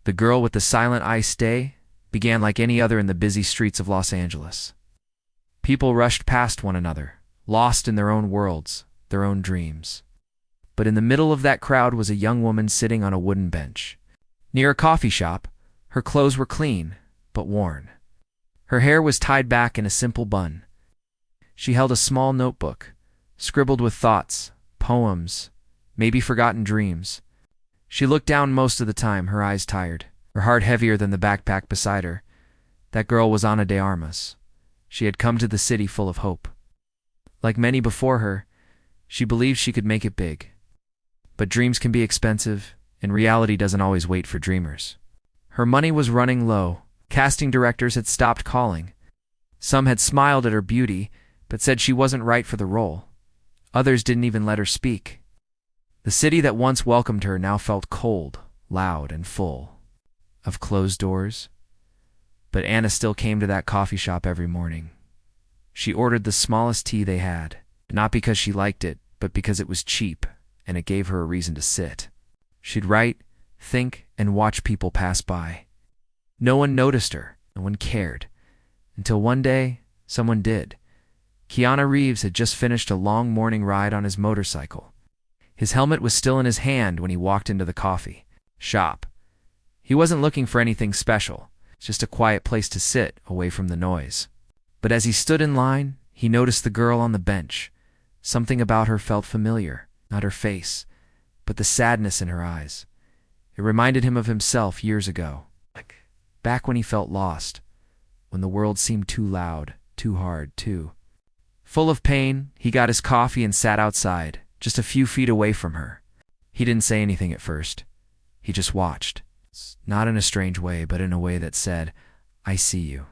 The girl with the silent iced day began like any other in the busy streets of Los Angeles. People rushed past one another, lost in their own worlds, their own dreams. But in the middle of that crowd was a young woman sitting on a wooden bench. Near a coffee shop, her clothes were clean, but worn. Her hair was tied back in a simple bun. She held a small notebook, scribbled with thoughts, poems, maybe forgotten dreams. She looked down most of the time, her eyes tired, her heart heavier than the backpack beside her. That girl was Ana de Armas. She had come to the city full of hope. Like many before her, she believed she could make it big. But dreams can be expensive, and reality doesn't always wait for dreamers. Her money was running low. Casting directors had stopped calling. Some had smiled at her beauty, but said she wasn't right for the role. Others didn't even let her speak. The city that once welcomed her now felt cold, loud, and full of closed doors. But Anna still came to that coffee shop every morning. She ordered the smallest tea they had, not because she liked it, but because it was cheap, and it gave her a reason to sit. She'd write, think, and watch people pass by. No one noticed her, no one cared, until one day, someone did. Keanu Reeves had just finished a long morning ride on his motorcycle. His helmet was still in his hand when he walked into the coffee shop. He wasn't looking for anything special, just a quiet place to sit, away from the noise. But as he stood in line, he noticed the girl on the bench. Something about her felt familiar, not her face, but the sadness in her eyes. It reminded him of himself years ago, back when he felt lost, when the world seemed too loud, too hard, too. Full of pain, he got his coffee and sat outside, just a few feet away from her. He didn't say anything at first. He just watched. Not in a strange way, but in a way that said, "I see you."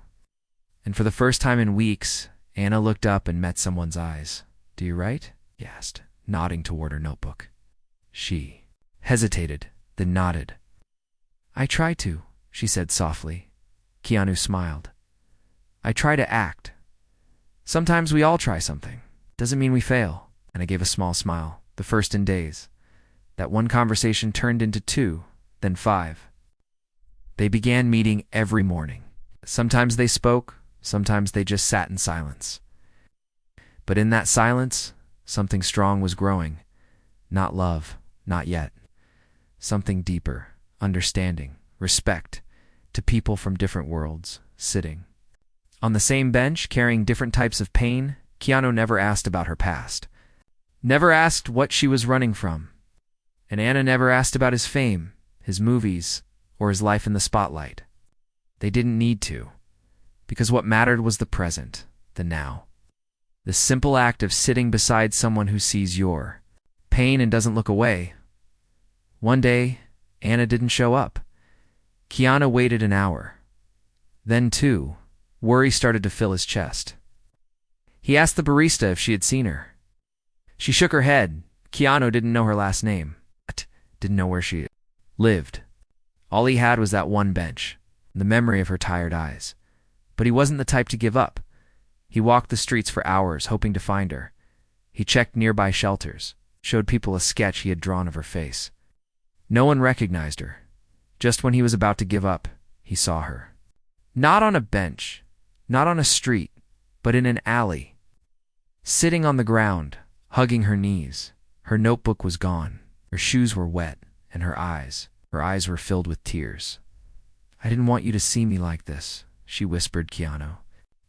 And for the first time in weeks, Anna looked up and met someone's eyes. "Do you write?" he asked, nodding toward her notebook. She hesitated, then nodded. "I try to," she said softly. Keanu smiled. "I try to act. Sometimes we all try something. Doesn't mean we fail." And I gave a small smile, the first in days. That one conversation turned into 2, then 5. They began meeting every morning. Sometimes they spoke, sometimes they just sat in silence. But in that silence, something strong was growing. Not love, not yet. Something deeper, understanding, respect, to people from different worlds, sitting. On the same bench, carrying different types of pain, Keanu never asked about her past. Never asked what she was running from. And Anna never asked about his fame, his movies, or his life in the spotlight. They didn't need to, because what mattered was the present, the now. The simple act of sitting beside someone who sees your pain and doesn't look away. One day, Anna didn't show up. Keanu waited an hour. Then 2. Worry started to fill his chest. He asked the barista if she had seen her. She shook her head. Keanu didn't know her last name. Didn't know where she lived. All he had was that one bench, the memory of her tired eyes. But he wasn't the type to give up. He walked the streets for hours, hoping to find her. He checked nearby shelters, showed people a sketch he had drawn of her face. No one recognized her. Just when he was about to give up, he saw her. Not on a bench, not on a street, but in an alley. Sitting on the ground, hugging her knees. Her notebook was gone. Her shoes were wet, and her eyes were filled with tears. "I didn't want you to see me like this," she whispered. Keanu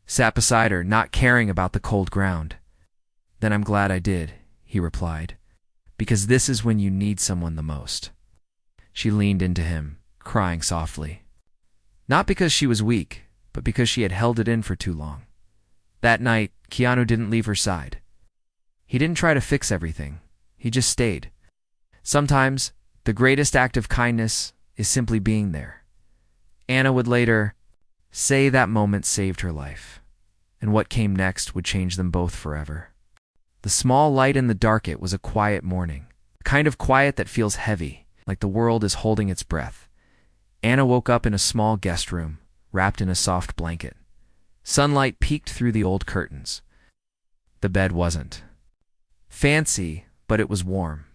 sat beside her, not caring about the cold ground. "Then I'm glad I did," he replied, "because this is when you need someone the most." She leaned into him, crying softly. Not because she was weak, but because she had held it in for too long. That night, Keanu didn't leave her side. He didn't try to fix everything. He just stayed. Sometimes, the greatest act of kindness is simply being there. Anna would later say that moment saved her life, and what came next would change them both forever. The small light in the dark. It was a quiet morning, a kind of quiet that feels heavy, like the world is holding its breath. Anna woke up in a small guest room, wrapped in a soft blanket. Sunlight peeked through the old curtains. The bed wasn't fancy, but it was warm.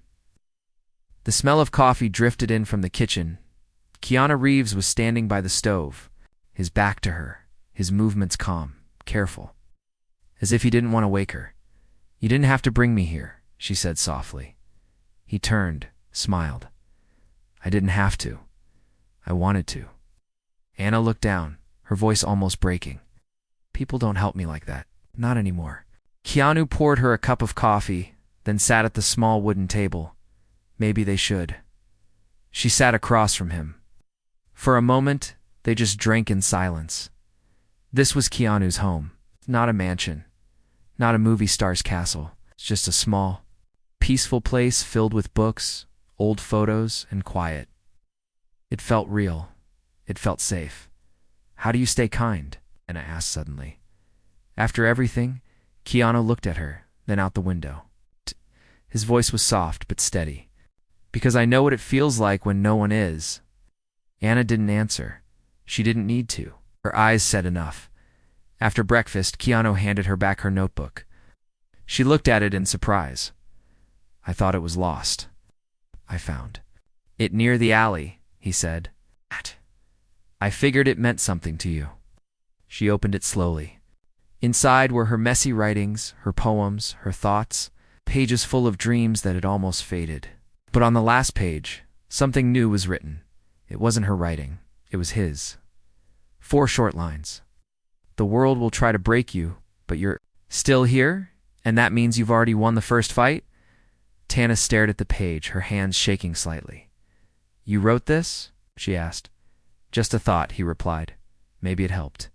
The smell of coffee drifted in from the kitchen. Keanu Reeves was standing by the stove, his back to her, his movements calm, careful, as if he didn't want to wake her. "You didn't have to bring me here," she said softly. He turned, smiled. "I didn't have to. I wanted to." Anna looked down, her voice almost breaking. "People don't help me like that. Not anymore." Keanu poured her a cup of coffee, then sat at the small wooden table. Maybe they should. She sat across from him. For a moment, they just drank in silence. This was Keanu's home, not a mansion, not a movie star's castle. It's just a small, peaceful place filled with books, old photos, and quiet. It felt real. It felt safe. "How do you stay kind?" Anna asked suddenly. After everything, Keanu looked at her, then out the window. His voice was soft but steady. "Because I know what it feels like when no one is." Anna didn't answer. She didn't need to. Her eyes said enough. After breakfast, Keanu handed her back her notebook. She looked at it in surprise. "I thought it was lost." "I found it near the alley," he said. "I figured it meant something to you." She opened it slowly. Inside were her messy writings, her poems, her thoughts, pages full of dreams that had almost faded. But on the last page, something new was written. It wasn't her writing. It was his. 4 short lines. "The world will try to break you, but you're still here, and that means you've already won the first fight?" Tana stared at the page, her hands shaking slightly. "You wrote this?" she asked. "Just a thought," he replied. Maybe it helped.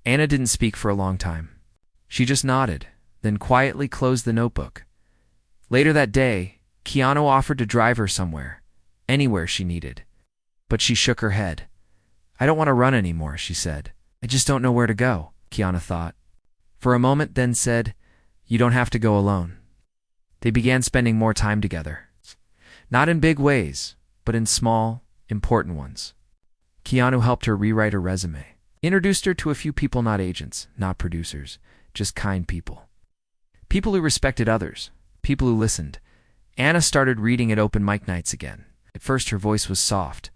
Anna didn't speak for a long time. She just nodded, then quietly closed the notebook. Later that day, Keanu offered to drive her somewhere, anywhere she needed. But she shook her head. "I don't want to run anymore," she said. "I just don't know where to go," Keanu thought. For a moment, then said, "You don't have to go alone." They began spending more time together. Not in big ways, but in small, important ones. Keanu helped her rewrite her resume. Introduced her to a few people, not agents, not producers, just kind people. People who respected others, people who listened. Anna started reading at open mic nights again. At first her voice was soft,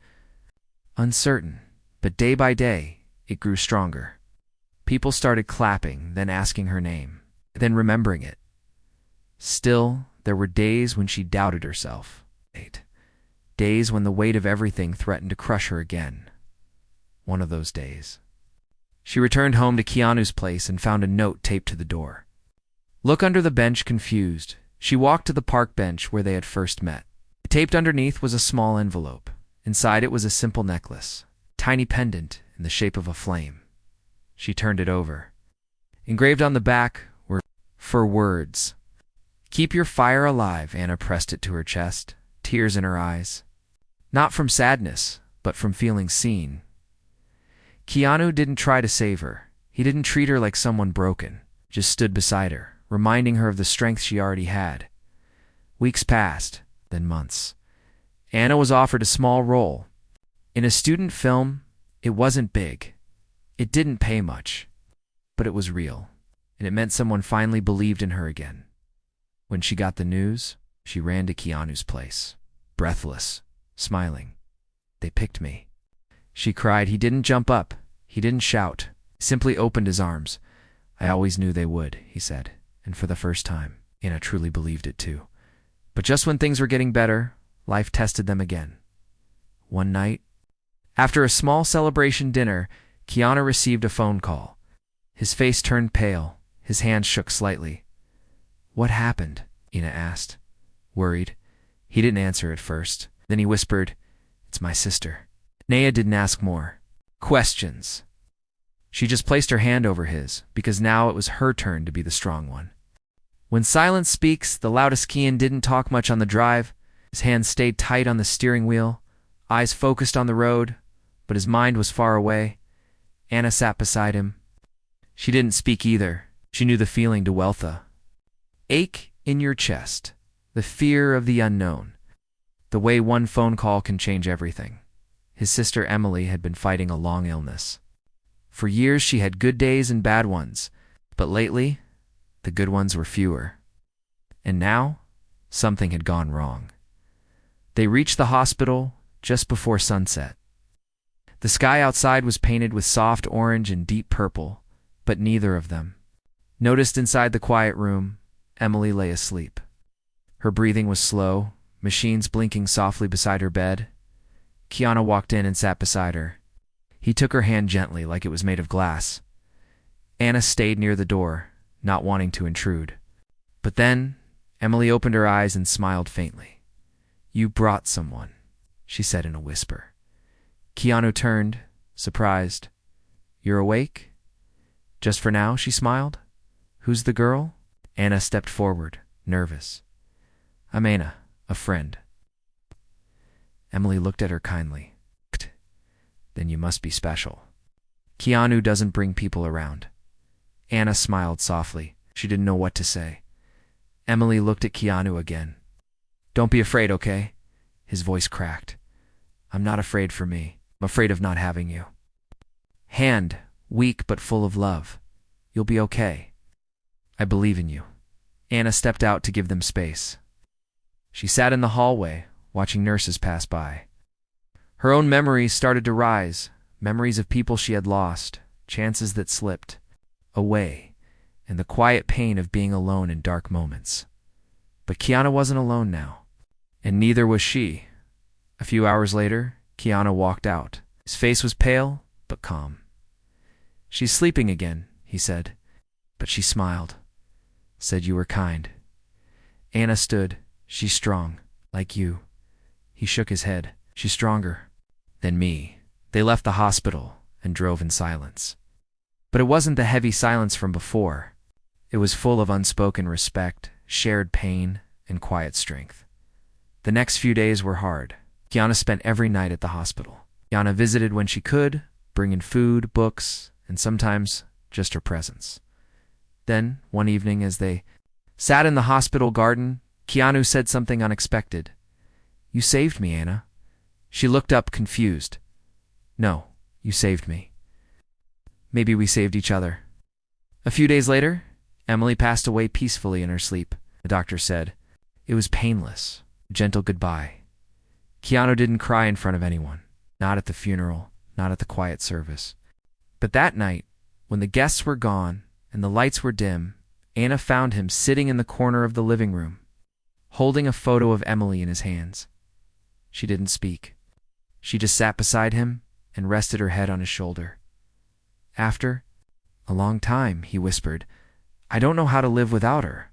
uncertain, but day by day it grew stronger. People started clapping, then asking her name, then remembering it. Still, there were days when she doubted herself. Days when the weight of everything threatened to crush her again. One of those days. She returned home to Keanu's place and found a note taped to the door. Look under the bench, confused. She walked to the park bench where they had first met. Taped underneath was a small envelope. Inside it was a simple necklace, tiny pendant in the shape of a flame. She turned it over. Engraved on the back were 4 words. "Keep your fire alive." Anna pressed it to her chest, tears in her eyes. Not from sadness, but from feeling seen. Keanu didn't try to save her. He didn't treat her like someone broken. Just stood beside her, reminding her of the strength she already had. Weeks passed, then months. Anna was offered a small role. In a student film, it wasn't big. It didn't pay much. But it was real, and it meant someone finally believed in her again. When she got the news, she ran to Keanu's place, breathless, smiling. "They picked me," she cried. He didn't jump up. He didn't shout. He simply opened his arms. "I always knew they would," he said. And for the first time, Anna truly believed it too. But just when things were getting better, life tested them again. One night, after a small celebration dinner, Keanu received a phone call. His face turned pale. His hands shook slightly. "What happened?" Anna asked, worried. He didn't answer at first. Then he whispered, "It's my sister." Naya didn't ask more questions. She just placed her hand over his, because now it was her turn to be the strong one. When silence speaks, the loudest. Kean didn't talk much on the drive. His hands stayed tight on the steering wheel, eyes focused on the road, but his mind was far away. Anna sat beside him. She didn't speak either. She knew the feeling to Wealtha. Ache in your chest, the fear of the unknown, the way one phone call can change everything. His sister Emily had been fighting a long illness. For years she had good days and bad ones, but lately, the good ones were fewer. And now, something had gone wrong. They reached the hospital just before sunset. The sky outside was painted with soft orange and deep purple, but neither of them noticed. Inside the quiet room, Emily lay asleep. Her breathing was slow, machines blinking softly beside her bed. Keanu walked in and sat beside her. He took her hand gently, like it was made of glass. Anna stayed near the door, not wanting to intrude. But then, Emily opened her eyes and smiled faintly. "You brought someone," she said in a whisper. Keanu turned, surprised. "You're awake?" "Just for now," she smiled. "Who's the girl?" Anna stepped forward, nervous. "I'm Anna, a friend." Emily looked at her kindly. "Then you must be special. Keanu doesn't bring people around." Anna smiled softly. She didn't know what to say. Emily looked at Keanu again. "Don't be afraid, okay?" His voice cracked. "I'm not afraid for me. I'm afraid of not having you." Hand, weak but full of love. "You'll be okay. I believe in you." Anna stepped out to give them space. She sat in the hallway, watching nurses pass by. Her own memories started to rise, memories of people she had lost, chances that slipped away, and the quiet pain of being alone in dark moments. But Keanu wasn't alone now, and neither was she. A few hours later, Keanu walked out. His face was pale, but calm. "She's sleeping again," he said. But she smiled. "Said you were kind." Anna stood. "She's strong, like you." He shook his head. "She's stronger than me." They left the hospital and drove in silence. But it wasn't the heavy silence from before. It was full of unspoken respect, shared pain, and quiet strength. The next few days were hard. Keanu spent every night at the hospital. Keanu visited when she could, bringing food, books, and sometimes just her presence. Then, one evening as they sat in the hospital garden, Keanu said something unexpected. "You saved me, Anna." She looked up, confused. "No, you saved me." "Maybe we saved each other." A few days later, Emily passed away peacefully in her sleep. The doctor said it was painless, a gentle goodbye. Keanu didn't cry in front of anyone, not at the funeral, not at the quiet service. But that night, when the guests were gone and the lights were dim, Anna found him sitting in the corner of the living room, holding a photo of Emily in his hands. She didn't speak. She just sat beside him and rested her head on his shoulder. "After a long time," he whispered, "I don't know how to live without her."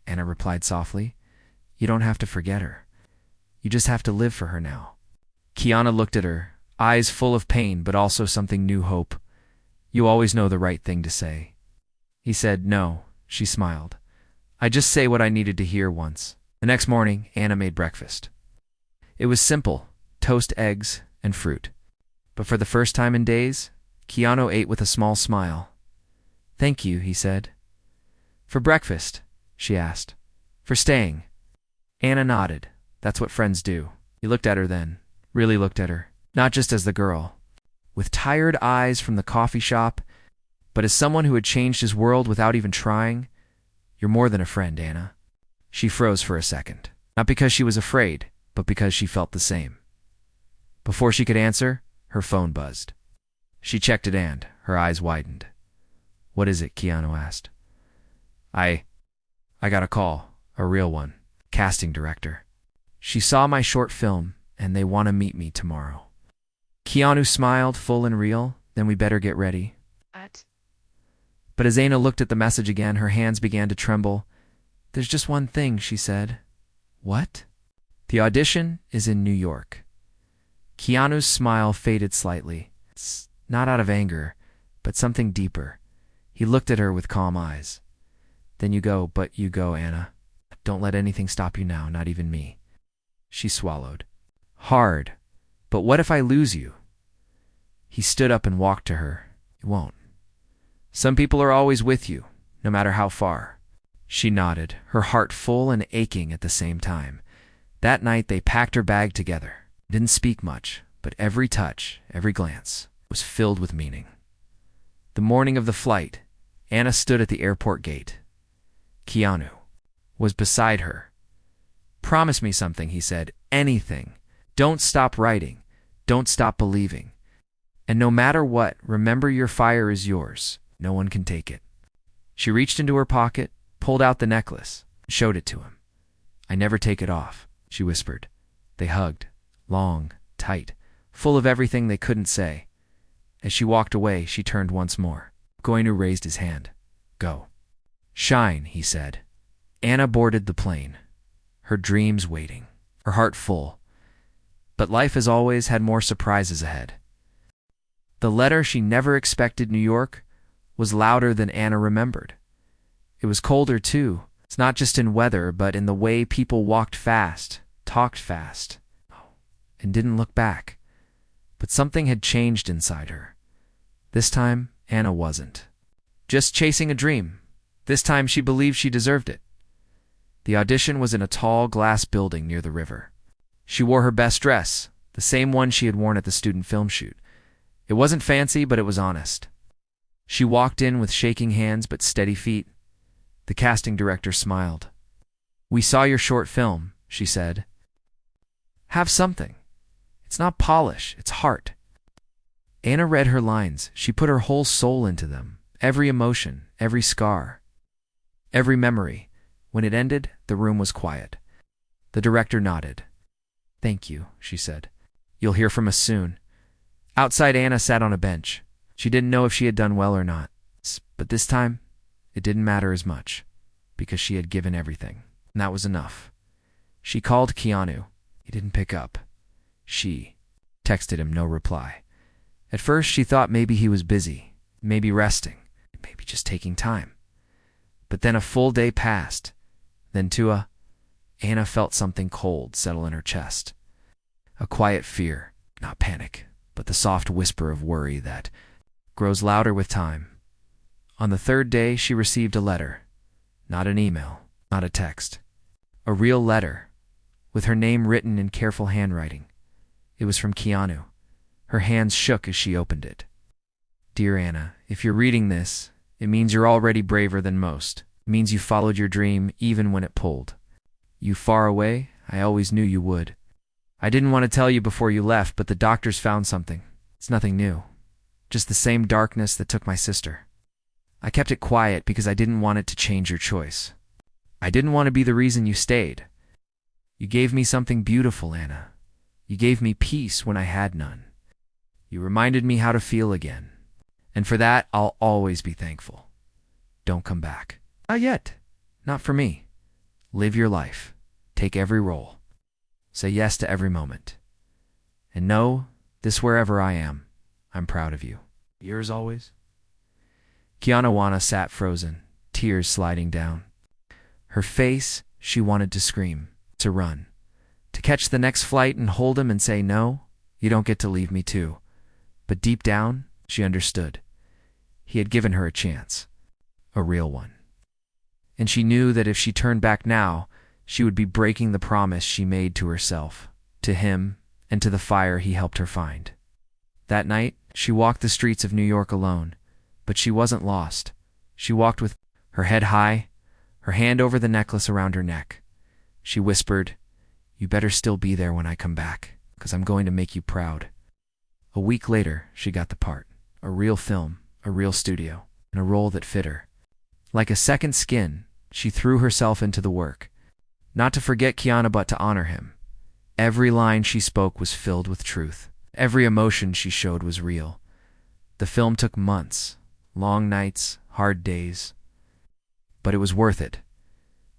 Anna replied softly, "You don't have to forget her. You just have to live for her now." Keanu looked at her, eyes full of pain but also something new, hope. "You always know the right thing to say." He said, "No." She smiled. "I just say what I needed to hear once." The next morning, Anna made breakfast. It was simple, toast, eggs, and fruit. But for the first time in days, Keanu ate with a small smile. "Thank you," he said. "For breakfast?" she asked. "For staying." Anna nodded. That's what friends do. He looked at her then, really looked at her, not just as the girl, with tired eyes from the coffee shop, but as someone who had changed his world without even trying. "You're more than a friend, Anna." She froze for a second, not because she was afraid, but because she felt the same. Before she could answer, her phone buzzed. She checked it and her eyes widened. "What is it?" Keanu asked. I got a call, a real one, casting director. She saw my short film, and they want to meet me tomorrow." Keanu smiled, full and real. "Then we better get ready." But as Anna looked at the message again, her hands began to tremble. "There's just one thing," she said. "What?" "The audition is in New York." Keanu's smile faded slightly. It's not out of anger, but something deeper. He looked at her with calm eyes. "Then you go, but you go, Anna. Don't let anything stop you now, not even me." She swallowed. "Hard. But what if I lose you?" He stood up and walked to her. "You won't. Some people are always with you, no matter how far." She nodded, her heart full and aching at the same time. That night they packed her bag together. Didn't speak much, but every touch, every glance, was filled with meaning. The morning of the flight, Anna stood at the airport gate. Keanu was beside her. "Promise me something," he said. "Anything. Don't stop writing. Don't stop believing." And no matter what, remember your fire is yours. No one can take it. She reached into her pocket, pulled out the necklace, and showed it to him. I never take it off, she whispered. They hugged, long, tight, full of everything they couldn't say. As she walked away, she turned once more. Keanu raised his hand. Go. Shine, he said. Anna boarded the plane, her dreams waiting, her heart full. But life, as always, had more surprises ahead. The letter she never expected New York was louder than Anna remembered. It was colder, too. It's not just in weather, but in the way people walked fast, talked fast, and didn't look back. But something had changed inside her. This time, Anna wasn't just chasing a dream. This time she believed she deserved it. The audition was in a tall glass building near the river. She wore her best dress, the same one she had worn at the student film shoot. It wasn't fancy, but it was honest. She walked in with shaking hands but steady feet. The casting director smiled. We saw your short film, she said. Have something. It's not polish, it's heart. Anna read her lines. She put her whole soul into them. Every emotion, every scar, every memory. When it ended, the room was quiet. The director nodded. Thank you, she said. You'll hear from us soon. Outside, Anna sat on a bench. She didn't know if she had done well or not. But this time, it didn't matter as much, because she had given everything, and that was enough. She called Keanu. He didn't pick up. She texted him, no reply. At first, she thought maybe he was busy, maybe resting, maybe just taking time. But then a full day passed. Then Anna felt something cold settle in her chest. A quiet fear, not panic, but the soft whisper of worry that grows louder with time. On the third day, she received a letter. Not an email, not a text. A real letter, with her name written in careful handwriting. It was from Keanu. Her hands shook as she opened it. Dear Anna, if you're reading this, it means you're already braver than most. It means you followed your dream even when it pulled. You far away, I always knew you would. I didn't want to tell you before you left, but the doctors found something. It's nothing new. Just the same darkness that took my sister. I kept it quiet because I didn't want it to change your choice. I didn't want to be the reason you stayed. You gave me something beautiful, Anna. You gave me peace when I had none. You reminded me how to feel again. And for that, I'll always be thankful. Don't come back. Not yet. Not for me. Live your life. Take every role. Say yes to every moment. And know, this wherever I am, I'm proud of you. Yours always. Keanu sat frozen, tears sliding down. Her face, she wanted to scream, to run, to catch the next flight and hold him and say, no, you don't get to leave me too. But deep down, she understood. He had given her a chance, a real one. And she knew that if she turned back now, she would be breaking the promise she made to herself, to him, and to the fire he helped her find. That night, she walked the streets of New York alone, but she wasn't lost. She walked with her head high, her hand over the necklace around her neck. She whispered, you better still be there when I come back, because I'm going to make you proud. A week later, she got the part. A real film, a real studio, and a role that fit her. Like a second skin, she threw herself into the work. Not to forget Keanu, but to honor him. Every line she spoke was filled with truth. Every emotion she showed was real. The film took months, long nights, hard days. But it was worth it.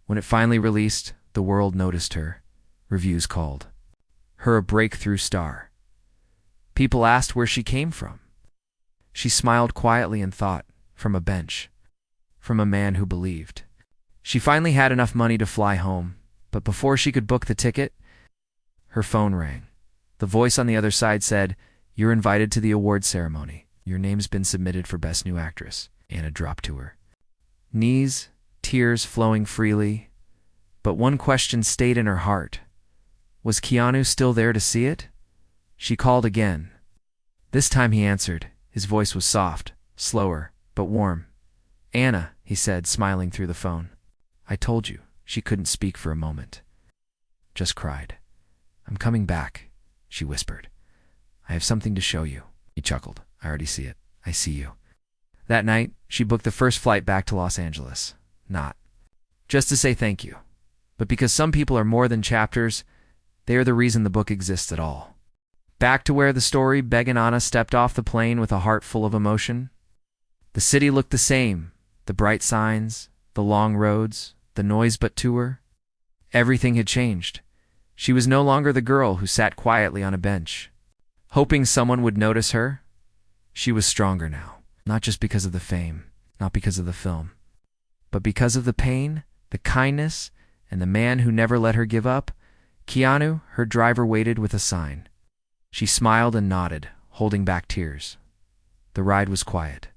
When it finally released, the world noticed her. Reviews called her a breakthrough star. People asked where she came from. She smiled quietly and thought, from a bench, from a man who believed. She finally had enough money to fly home, but before she could book the ticket, her phone rang. The voice on the other side said, you're invited to the award ceremony. Your name's been submitted for Best New Actress. Anna dropped to her knees, tears flowing freely. But one question stayed in her heart. Was Keanu still there to see it? She called again. This time he answered. His voice was soft, slower, but warm. Anna, he said, smiling through the phone. I told you. She couldn't speak for a moment. Just cried. I'm coming back, she whispered. I have something to show you. He chuckled. I already see it. I see you. That night, she booked the first flight back to Los Angeles. Not just to say thank you, but because some people are more than chapters, they are the reason the book exists at all. Back to where the story, Beg and Anna stepped off the plane with a heart full of emotion. The city looked the same, the bright signs, the long roads, the noise, but to her, everything had changed. She was no longer the girl who sat quietly on a bench, hoping someone would notice her. She was stronger now, not just because of the fame, not because of the film, but because of the pain, the kindness, and the man who never let her give up. Keanu, her driver, waited with a sign. She smiled and nodded, holding back tears. The ride was quiet.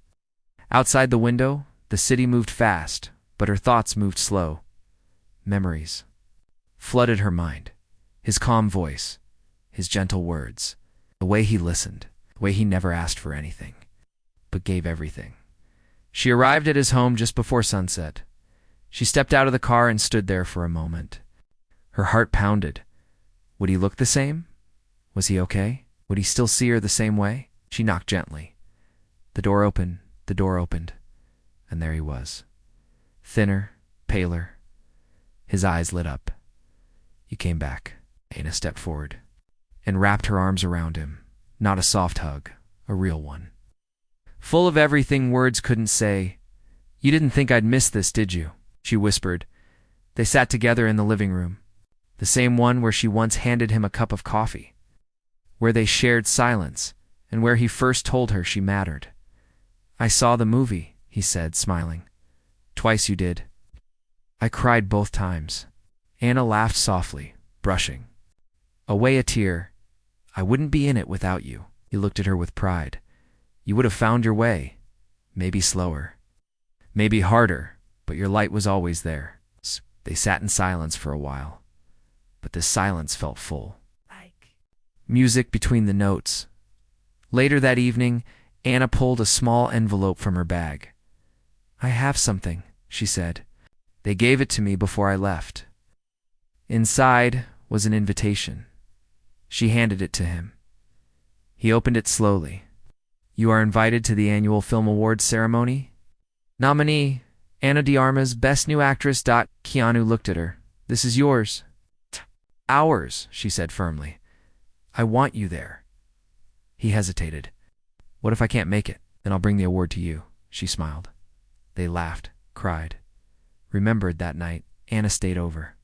Outside the window, the city moved fast, but her thoughts moved slow. Memories flooded her mind. His calm voice, his gentle words, the way he listened, the way he never asked for anything, but gave everything. She arrived at his home just before sunset. She stepped out of the car and stood there for a moment. Her heart pounded. Would he look the same? Was he okay? Would he still see her the same way? She knocked gently. The door opened, and there he was. Thinner, paler. His eyes lit up. You came back. Anna stepped forward and wrapped her arms around him. Not a soft hug, a real one. Full of everything words couldn't say. You didn't think I'd miss this, did you? She whispered. They sat together in the living room, the same one where she once handed him a cup of coffee, where they shared silence, and where he first told her she mattered. I saw the movie, he said, smiling. Twice you did. I cried both times. Anna laughed softly, brushing away a tear. I wouldn't be in it without you. He looked at her with pride. You would have found your way. Maybe slower. Maybe harder, but your light was always there. They sat in silence for a while, but this silence felt full. Like music between the notes. Later that evening, Anna pulled a small envelope from her bag. I have something, she said. They gave it to me before I left. Inside was an invitation. She handed it to him. He opened it slowly. You are invited to the annual Film Awards ceremony. Nominee, Ana de Armas, Best New Actress. Keanu looked at her. This is yours. Ours, she said firmly. I want you there. He hesitated. What if I can't make it? Then I'll bring the award to you, she smiled. They laughed, cried. Remembered that night, Anna stayed over.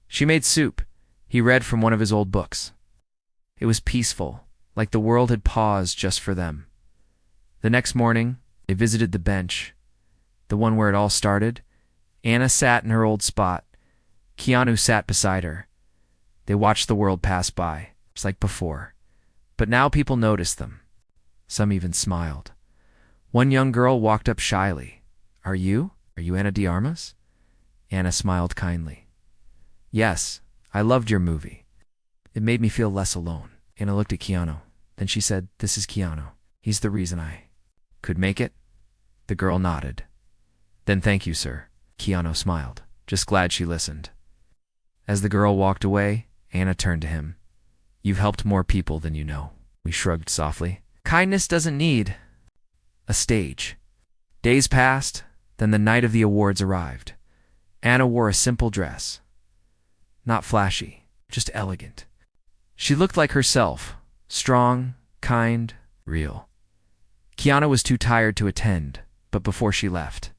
She made soup. He read from one of his old books. It was peaceful, like the world had paused just for them. The next morning, they visited the bench, the one where it all started. Anna sat in her old spot. Keanu sat beside her. They watched the world pass by, just like before. But now people noticed them. Some even smiled. One young girl walked up shyly. Are you Ana de Armas? Anna smiled kindly. Yes, I loved your movie. It made me feel less alone. Anna looked at Keanu. Then she said, This is Keanu. He's the reason I could make it. The girl nodded. Then thank you, sir. Keanu smiled, just glad she listened. As the girl walked away, Anna turned to him. You've helped more people than you know. We shrugged softly. Kindness doesn't need a stage. Days passed, then the night of the awards arrived. Anna wore a simple dress. Not flashy, just elegant. She looked like herself, strong, kind, real. Keanu was too tired to attend, but before she left,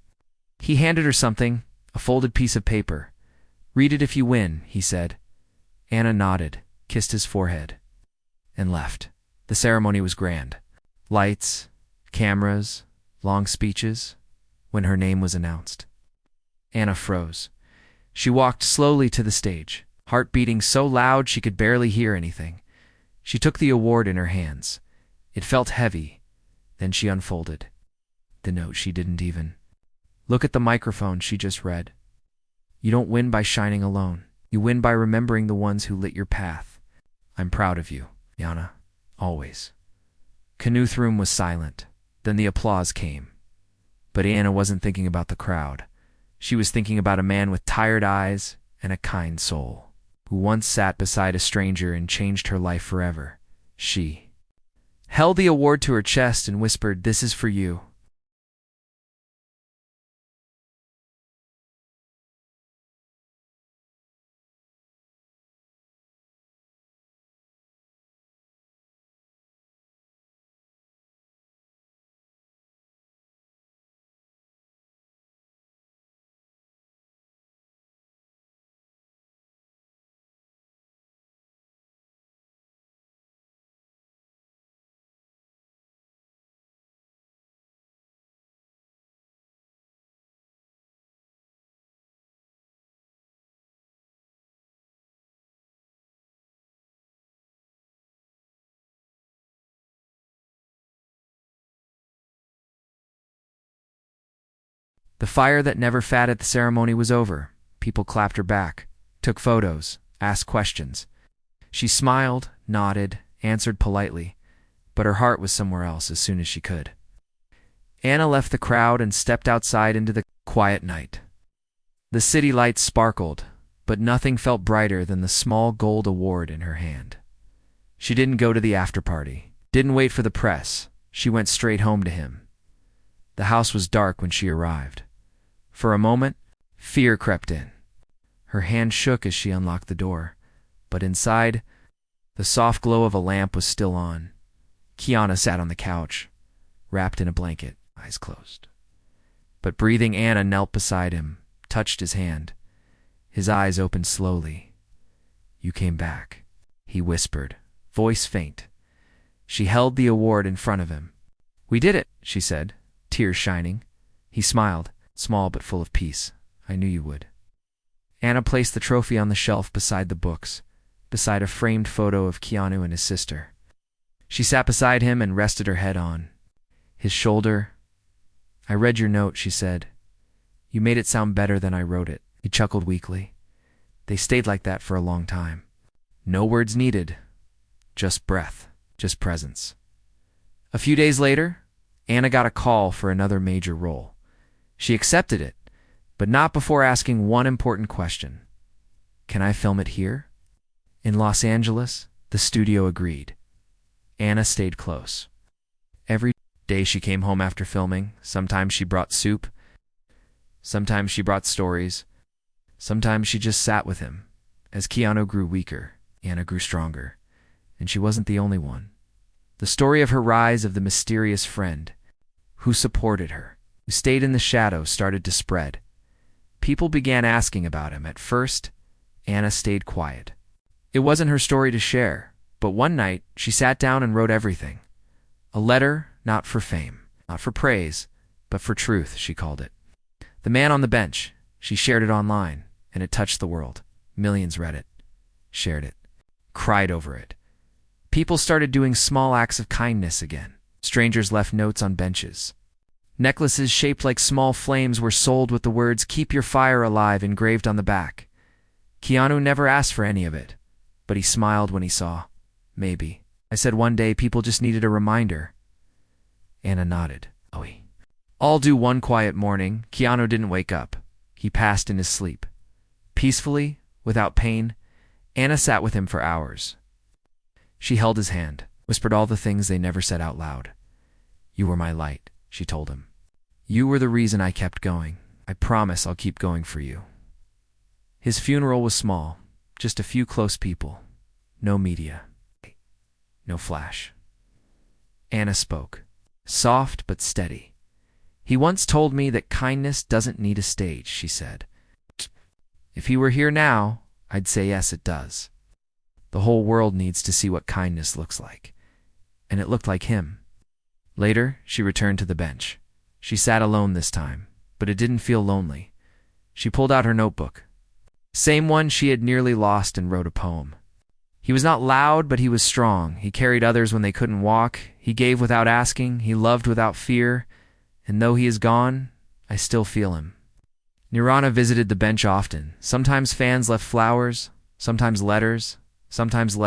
he handed her something, a folded piece of paper. Read it if you win, he said. Anna nodded, kissed his forehead, and left. The ceremony was grand. Lights, cameras, long speeches. When her name was announced, Anna froze. She walked slowly to the stage, heart beating so loud she could barely hear anything. She took the award in her hands. It felt heavy. Then she unfolded the note she didn't even look at the microphone she just read. You don't win by shining alone. You win by remembering the ones who lit your path. I'm proud of you, Anna, always. Keanu's room was silent. Then the applause came. But Anna wasn't thinking about the crowd. She was thinking about a man with tired eyes and a kind soul, who once sat beside a stranger and changed her life forever. She held the award to her chest and whispered, "This is for you." The fire that never fad at the ceremony was over. People clapped her back, took photos, asked questions. She smiled, nodded, answered politely, but her heart was somewhere else as soon as she could. Anna left the crowd and stepped outside into the quiet night. The city lights sparkled, but nothing felt brighter than the small gold award in her hand. She didn't go to the after-party, didn't wait for the press. She went straight home to him. The house was dark when she arrived. For a moment, fear crept in. Her hand shook as she unlocked the door, but inside, the soft glow of a lamp was still on. Keanu sat on the couch, wrapped in a blanket, eyes closed. But breathing, Anna knelt beside him, touched his hand. His eyes opened slowly. "You came back," he whispered, voice faint. She held the award in front of him. "We did it," she said, tears shining. He smiled, small but full of peace. "I knew you would." Anna placed the trophy on the shelf beside the books, beside a framed photo of Keanu and his sister. She sat beside him and rested her head on his shoulder. "I read your note," she said. "You made it sound better than I wrote it." He chuckled weakly. "They stayed like that for a long time. No words needed. Just breath, just presence." A few days later, Anna got a call for another major role. She accepted it, but not before asking one important question. "Can I film it here?" In Los Angeles, the studio agreed. Anna stayed close. Every day she came home after filming. Sometimes she brought soup. Sometimes she brought stories. Sometimes she just sat with him. As Keanu grew weaker, Anna grew stronger. And she wasn't the only one. The story of her rise, of the mysterious friend who supported her, who stayed in the shadows, started to spread. People began asking about him. At first, Anna stayed quiet. It wasn't her story to share, but one night she sat down and wrote everything. A letter, not for fame, not for praise, but for truth, she called it. The Man on the Bench. She shared it online, and it touched the world. Millions read it, shared it, cried over it. People started doing small acts of kindness again. Strangers left notes on benches. Necklaces shaped like small flames were sold with the words, "Keep your fire alive," engraved on the back. Keanu never asked for any of it, but he smiled when he saw. "Maybe." I said one day people just needed a reminder. Anna nodded. All due one quiet morning, Keanu didn't wake up. He passed in his sleep. Peacefully, without pain, Anna sat with him for hours. She held his hand, whispered all the things they never said out loud. "You were my light," she told him. "You were the reason I kept going. I promise I'll keep going for you." His funeral was small, just a few close people. No media. No flash. Anna spoke, soft but steady. "He once told me that kindness doesn't need a stage," she said. "If he were here now, I'd say yes, it does. The whole world needs to see what kindness looks like." And it looked like him. Later, she returned to the bench. She sat alone this time, but it didn't feel lonely. She pulled out her notebook. Same one she had nearly lost, and wrote a poem. He was not loud, but he was strong. He carried others when they couldn't walk. He gave without asking. He loved without fear. And though he is gone, I still feel him. Nirvana visited the bench often. Sometimes fans left flowers, sometimes letters, sometimes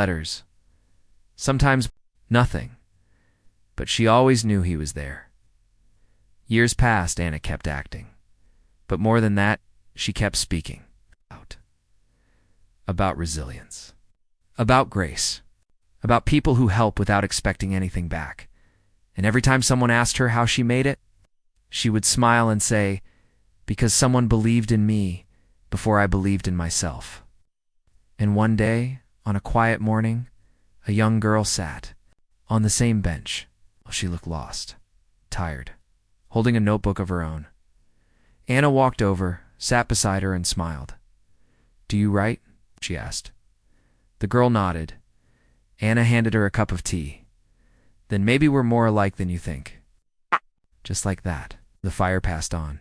nothing. But she always knew he was there. Years passed, Anna kept acting. But more than that, she kept speaking. About resilience. About grace. about people who help without expecting anything back. And every time someone asked her how she made it, she would smile and say, "Because someone believed in me before I believed in myself." And one day, on a quiet morning, a young girl sat on the same bench. She looked lost, tired, holding a notebook of her own. Anna walked over, sat beside her, and smiled. "Do you write?" she asked. The girl nodded. Anna handed her a cup of tea. "Then maybe we're more alike than you think." Just like that, the fire passed on.